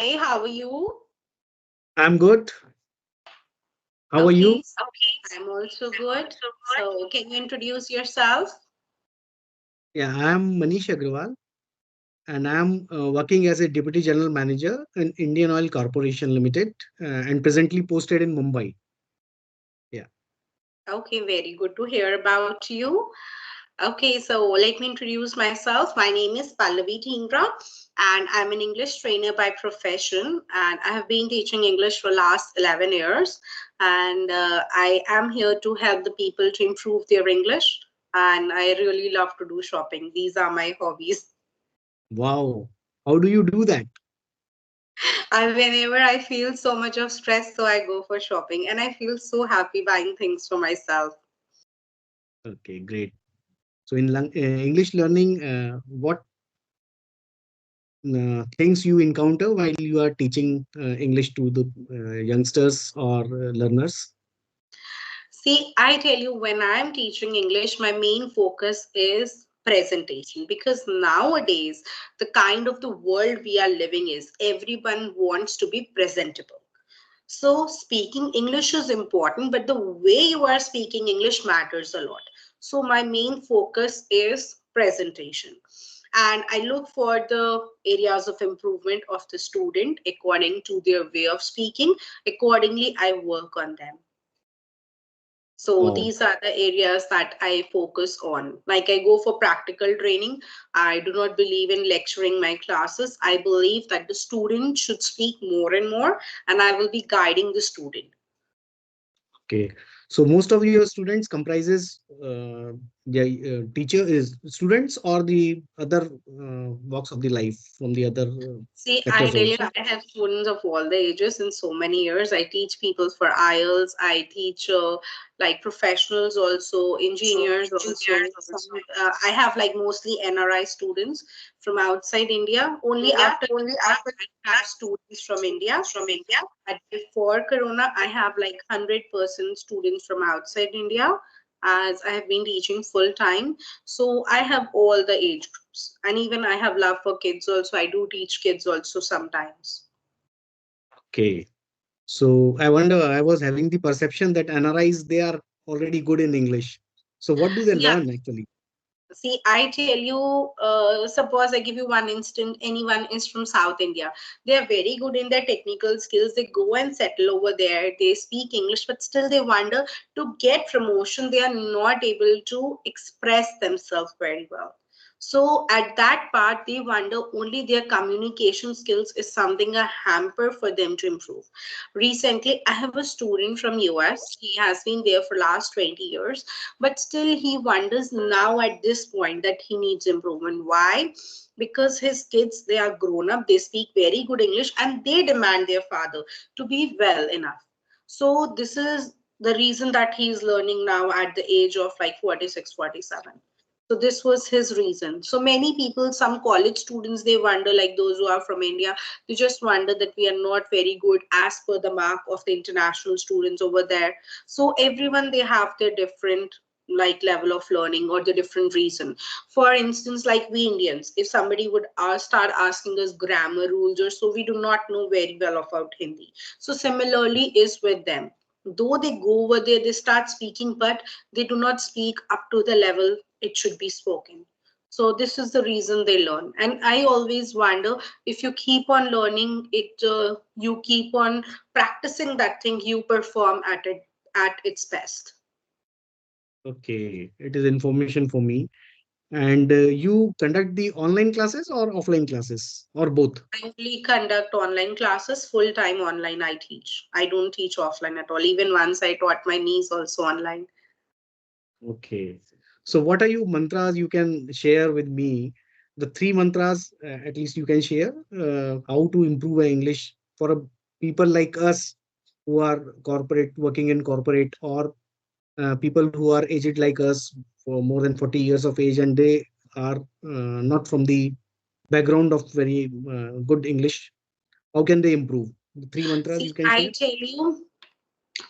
Hi, how are you? I'm good. How are you? Okay, so I'm also good. So, can you introduce yourself? Yeah, I'm Manish Agrawal, and I'm working as a Deputy General Manager in Indian Oil Corporation Limited, and presently posted in Mumbai. Yeah. Okay, very good to hear about you. Okay, so let me introduce myself. My name is Pallavi Dhingra, and I'm an English trainer by profession. And I have been teaching English for last 11 years. And I am here to help the people to improve their English. And I really love to do shopping. These are my hobbies. Wow. How do you do that? Whenever I feel so much of stress, so I go for shopping, and I feel so happy buying things for myself. Okay, great. So in English learning, what things you encounter while you are teaching English to the youngsters or learners? See, I tell you, when I'm teaching English, my main focus is presentation because nowadays the kind of the world we are living is everyone wants to be presentable. So, speaking English is important, but the way you are speaking English matters a lot. So, my main focus is presentation. And I look for the areas of improvement of the student according to their way of speaking. Accordingly, I work on them. So Wow. these are the areas that I focus on. Like I go for practical training. I do not believe in lecturing my classes. I believe that the student should speak more and more, and I will be guiding the student. Okay. So most of your students comprises teacher is students or the other walks of the life from the other See, I sectors tell you, also. I have students of all the ages in so many years. I teach people for IELTS. I teach like professionals also, engineers also. I have like mostly NRI students from outside India. Only after Corona, I have students from India. But before Corona, I have like 100% students from outside India as I have been teaching full time. So I have all the age groups. And even I have love for kids also. I do teach kids also sometimes. Okay. So I wonder, I was having the perception that NRIs, they are already good in English. So what do they Yeah. learn actually? See, I tell you, suppose I give you one instant, anyone is from South India. They are very good in their technical skills. They go and settle over there. They speak English, but still they wonder to get promotion. They are not able to express themselves very well. So at that part, they wonder only their communication skills is something a hamper for them to improve. Recently, I have a student from US. He has been there for last 20 years, but still he wonders now at this point that he needs improvement. Why? Because his kids, they are grown up, they speak very good English, and they demand their father to be well enough. So this is the reason that he is learning now at the age of like 46, 47. So this was his reason. So many people, some college students, they wonder, like those who are from India, they just wonder that we are not very good as per the mark of the international students over there. So everyone, they have their different like level of learning or the different reason. For instance, like we Indians, if somebody would start asking us grammar rules or so, we do not know very well about Hindi. So similarly is with them, though they go over there, they start speaking, but they do not speak up to the level it should be spoken. So this is the reason they learn. And I always wonder, if you keep on learning it, you keep on practicing that thing, you perform at it at its best. Okay, it is information for me. And you conduct the online classes or offline classes or both? I only conduct online classes, full time online I teach. I don't teach offline at all. Even once I taught my niece also online. Okay. So what are you mantras you can share with me? The three mantras, at least you can share how to improve our English for people like us who are corporate, working in corporate, or people who are aged like us for more than 40 years of age, and they are not from the background of very good English. How can they improve? The three mantras See, you can I share? tell you,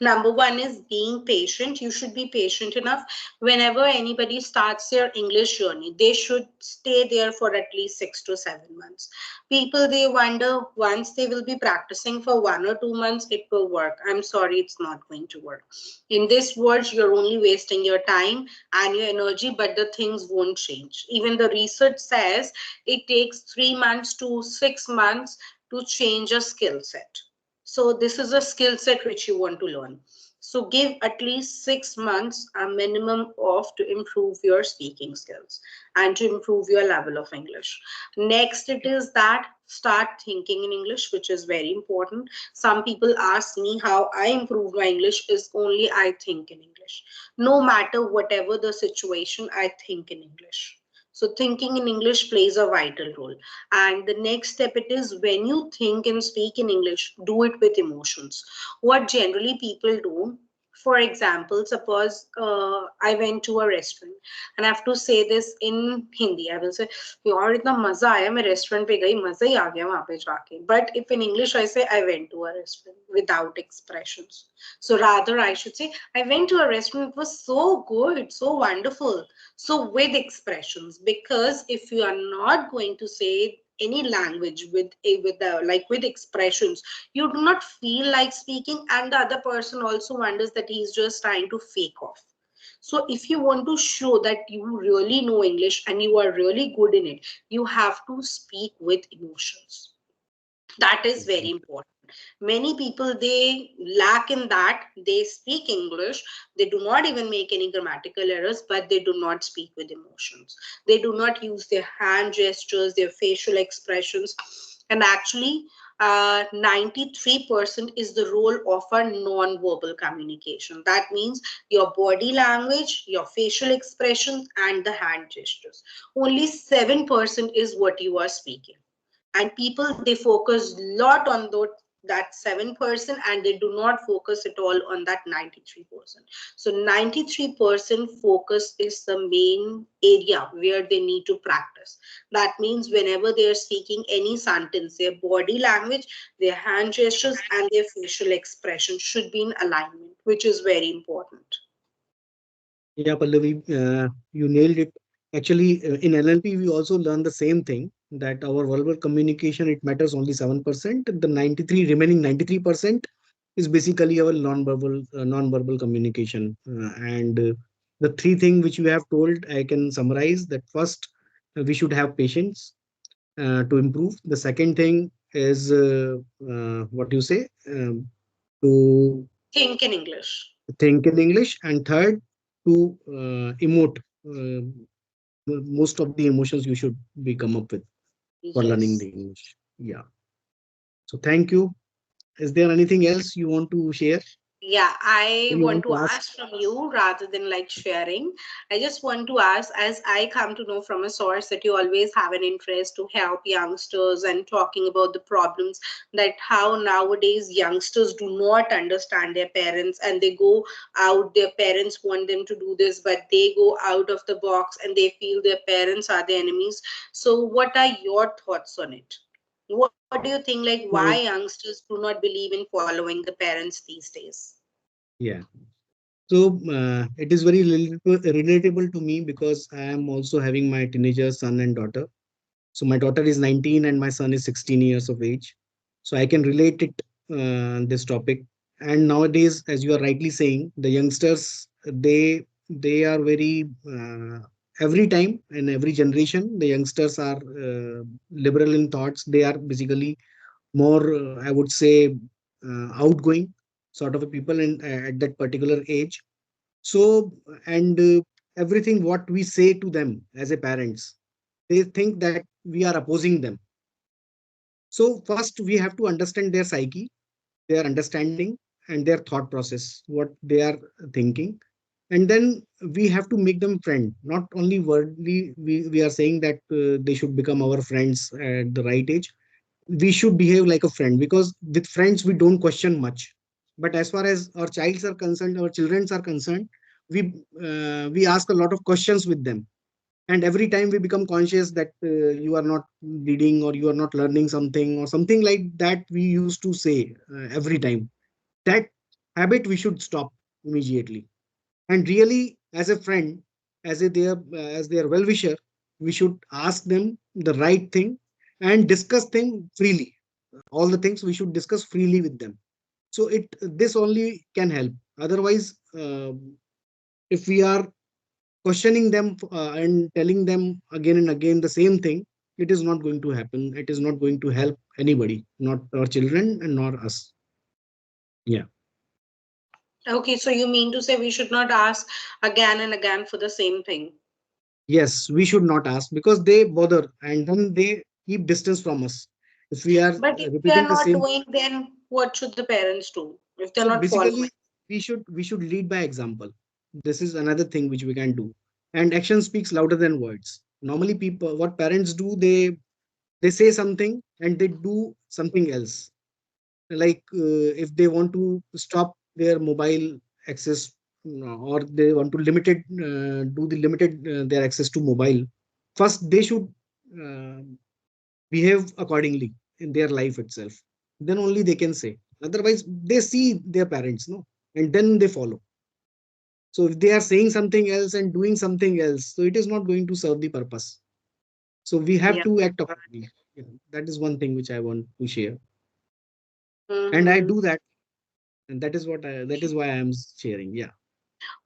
Number one is being patient. You should be patient enough. Whenever anybody starts their English journey, they should stay there for at least 6 to 7 months. People, they wonder once they will be practicing for 1 or 2 months, it will work. I'm sorry, it's not going to work. In this world, you're only wasting your time and your energy, but the things won't change. Even the research says it takes 3 months to 6 months to change a skill set. So this is a skill set which you want to learn. So give at least 6 months a minimum of to improve your speaking skills and to improve your level of English. Next, it is that start thinking in English, which is very important. Some people ask me how I improve my English is only I think in English. No matter whatever the situation, I think in English. So thinking in English plays a vital role. And the next step it is when you think and speak in English, do it with emotions. What generally people do, for example, suppose I went to a restaurant and I have to say this in Hindi. I will say, यार इतना मजा आया मैं restaurant पे गई मजा ही आ गया वहां पे जाके. But if in English I say I went to a restaurant without expressions. So rather I should say I went to a restaurant. It was so good, so wonderful. So with expressions, because if you are not going to say any language with expressions, you do not feel like speaking, and the other person also wonders that he's just trying to fake off. So if you want to show that you really know English and you are really good in it, you have to speak with emotions. That is very Exactly. important. Many people, they lack in that. They speak English, they do not even make any grammatical errors, but they do not speak with emotions. They do not use their hand gestures, their facial expressions. And actually, 93% is the role of a non-verbal communication. That means your body language, your facial expressions, and the hand gestures. Only 7% is what you are speaking, and people, they focus a lot on that 7% and they do not focus at all on that 93%. So 93% focus is the main area where they need to practice. That means whenever they are speaking any sentence, their body language, their hand gestures, and their facial expression should be in alignment, which is very important. Yeah, Pallavi, you nailed it. Actually, in NLP, we also learn the same thing that our verbal communication, it matters only 7%. The 93 remaining 93% is basically our non-verbal communication. And the three things which you have told, I can summarize that first, we should have patience to improve. The second thing is what you say, to Think in English. think in English, and third, to emote most of the emotions you should be come up with for learning Yes. the English. Yeah. So thank you. Is there anything else you want to share? Yeah, Or I you want want to to ask? ask from you rather than like sharing. I just want to ask, as I come to know from a source that you always have an interest to help youngsters and talking about the problems, that how nowadays youngsters do not understand their parents and they go out, their parents want them to do this, but they go out of the box and they feel their parents are the enemies. So, what are your thoughts on it? What do you think, like, why So, youngsters do not believe in following the parents these days? yeah. So it is very relatable to me because I am also having my teenager son and daughter. So my daughter is 19 and my son is 16 years of age. So I can relate it this topic. And nowadays, as you are rightly saying, the youngsters they are very every time and every generation the youngsters are liberal in thoughts. They are basically more I would say outgoing sort of a people in at that particular age. So and everything what we say to them as a parents, they think that we are opposing them. So first we have to understand their psyche, their understanding, and their thought process, what they are thinking. And then we have to make them friend, not only wordly we are saying that they should become our friends at the right age. We should behave like a friend because with friends we don't question much. But as far as our childs are concerned, our childrens are concerned, we ask a lot of questions with them. And every time we become conscious that you are not reading or you are not learning something or something like that, we used to say every time that. habit we should stop immediately. And really, as a friend, as their well wisher, we should ask them the right thing and discuss things freely. All the things we should discuss freely with them. So it this only can help. Otherwise, if we are questioning them and telling them again and again the same thing, it is not going to happen. It is not going to help anybody, not our children and nor us. Yeah. Okay, so you mean to say we should not ask again and again for the same thing? Yes, we should not ask because they bother and then they keep distance from us. If we are But if they repeating are the not same, doing, then what should the parents do if they're so not following? basically we should lead by example. This is another thing which we can do. And action speaks louder than words. Normally, people, what parents do, they say something and they do something else. Like if they want to stop their mobile access, or they want to do the limited their access to mobile, first they should uh, behave accordingly in their life itself. Then only they can say. Otherwise they see their parents, no, and then they follow. So if they are saying something else and doing something else, so it is not going to serve the purpose. So we have Yeah. to act accordingly. Yeah, that is one thing which I want to share, and I Mm-hmm. do that, and that is why I am sharing. Yeah.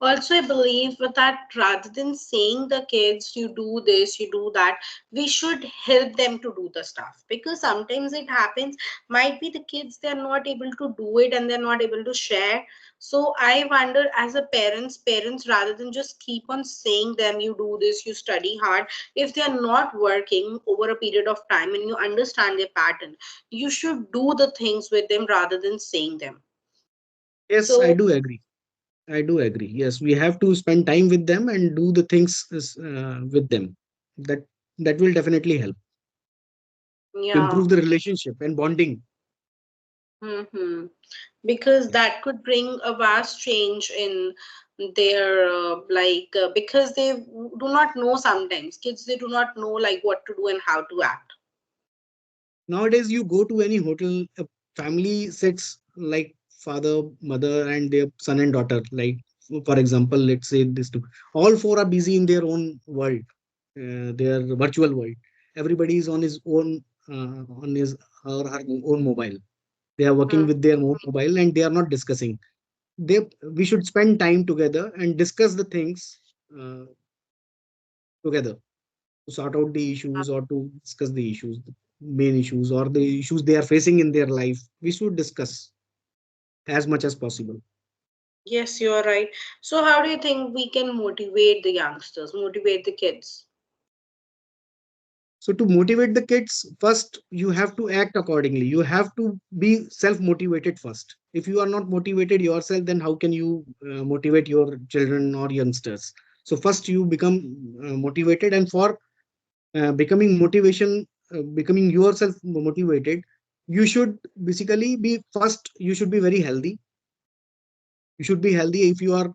Also, I believe that rather than saying the kids, you do this, you do that, we should help them to do the stuff, because sometimes it happens, might be the kids, they're not able to do it and they're not able to share. So I wonder, as a parents, rather than just keep on saying them, you do this, you study hard, if they're not working over a period of time and you understand their pattern, you should do the things with them rather than saying them. Yes, I So do agree. I do agree. Yes, we have to spend time with them and do the things with them. That that will definitely help to yeah. improve the relationship and bonding. Mm-hmm. Because that could bring a vast change in their because they do not know, sometimes kids, they do not know like what to do and how to act. Nowadays, you go to any hotel, a family sits like father, mother, and their son and daughter. Like, for example, let's say this two, all four are busy in their own world, their virtual world. Everybody is on his or her own mobile. They are working Hmm. with their own mobile and they are not discussing. They We should spend time together and discuss the things uh, together to sort out the issues or to discuss the issues, the main issues or the issues they are facing in their life. We should discuss as much as possible. Yes, you are right. So how do you think we can motivate the youngsters, motivate the kids? So to motivate the kids, first you have to act accordingly. You have to be self motivated first. If you are not motivated yourself, then how can you motivate your children or youngsters? So first you become motivated, and for becoming yourself motivated, you should basically be first. You should be very healthy. You should be healthy. If you are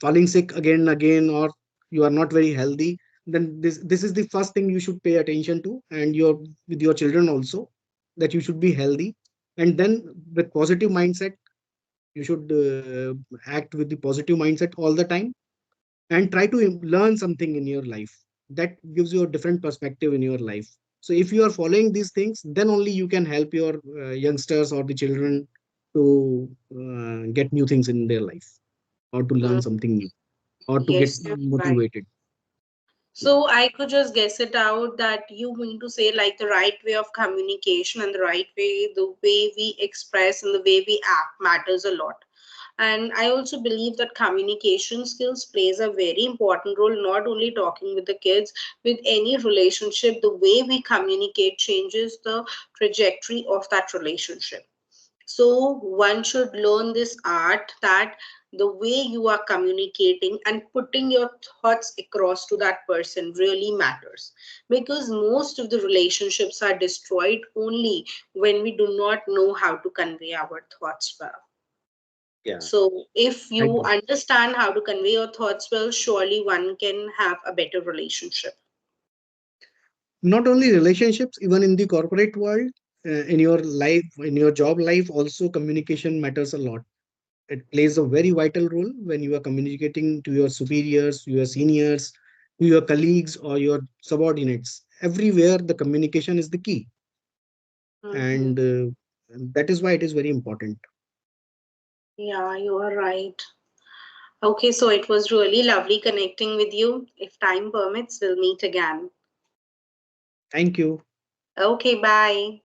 falling sick again and again, or you are not very healthy, then this is the first thing you should pay attention to, and your with your children also, that you should be healthy. And then with positive mindset, you should act with the positive mindset all the time, and try to learn something in your life that gives you a different perspective in your life. So if you are following these things, then only you can help your youngsters or the children to get new things in their life, or to learn Mm, something new, or to get yes, you're right. motivated. Yeah. So I could just guess it out that you mean to say like the right way of communication and the right way, the way we express and the way we act matters a lot. And I also believe that communication skills plays a very important role, not only talking with the kids, with any relationship, the way we communicate changes the trajectory of that relationship. So one should learn this art, that the way you are communicating and putting your thoughts across to that person really matters, because most of the relationships are destroyed only when we do not know how to convey our thoughts well. Yeah. So if I you understand how to convey your thoughts well, surely one can have a better relationship. Not only relationships, even in the corporate world, in your life, in your job life also, communication matters a lot. It plays a very vital role when you are communicating to your superiors, your seniors, to your colleagues, or your subordinates. Everywhere, the communication is the key, Mm-hmm. and that is why it is very important. Yeah, you are right. Okay, so it was really lovely connecting with you. If time permits, we'll meet again. Thank you. Okay, bye.